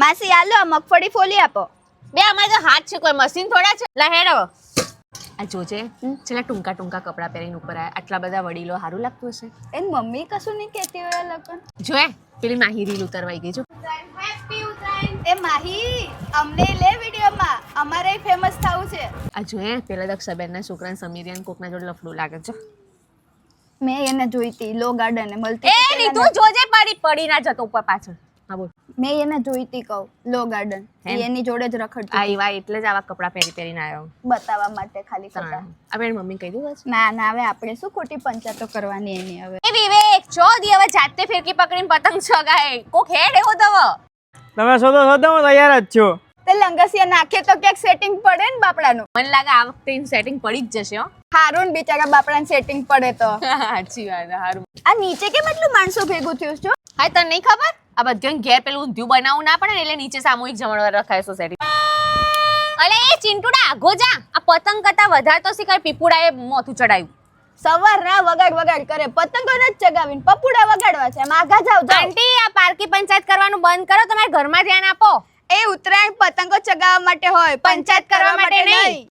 માસી આલો મગફળી ફોલી આપો. બે અમારે તો હાથ છે, કોઈ મશીન થોડા છે. લા હેડ હવે. આ જોજે છેલ્લા ટૂંકા કપડા પહેરીને ઉપર આયા. આટલા બધા વડીલો સારું લાગતું હશે. એન મમ્મી કશું નહીં કહેતી હોય લગન. જોએ પેલી માહી રીલ ઉતરવાઈ ગઈ જો. એ માહી અમને લે વિડિયોમાં, અમારે ફેમસ થવું છે. આ જોએ પેલા દક્ષાબેનના છોકરાને સમીરિયાન કોકના જોડે લફડું લાગે છે. મેં એને જોઈતી લો ગાર્ડન એ મળતી. એ ની તું જોજે પડી ના જતો ઉપર પાછળ. હા બોલ. મેં એને જોઈતી કહું લો ગાર્ડન એની જોડે જ રખડતી. આઈવા એટલે જ આવા કપડા પહેરીને આવ્યો બતાવવા માટે ખાલી ખોટા. હવે મમ્મી કહી દઉં ના ના હવે આપણે શું ખોટી પંચાયતો કરવાની એની હવે. એ વિવેક ચોદી હવે જાતે ફિરકી પકડીને પતંગ ચગાય કોક હેડ એવો દવ. તમે શોધો હું તૈયાર જ છું. તે લંગસિયા નાખે તો ક્યાંક સેટિંગ પડે ને બાપડાનું. મને લાગે આ વખતે સેટિંગ પડી જ જશે હો. હારું ને બિચારા બાપડાને સેટિંગ પડે તો. સાચી વાત હારું. આ નીચે કેમ એટલું માણસો ભેગું થયું છે? હા તને નહીં ખબર આ બધું ઘેર પેલું ઊંધિયું બનાવવું ના પડે ને એટલે નીચે સામૂહિક જમણવાર રખાય સોસાયટી. અલે એ ચિંટુડા આગો જા. આ પતંગ કરતા વધારે તો શીખાય પીપુડાએ મોથું ચડાયું. સવાર ના વગાડ કરે પતંગો ન ચગાવીને પપુડા વગાડવા છે. માગા જાવ આંટી આ પાર્કી પંચાયત કરવાનું બંધ કરો, તમારા ઘરમાં ધ્યાન આપો. એ ઉત્તરાયણ પતંગો ચગાવવા માટે હોય, પંચાયત કરવા માટે નહીં.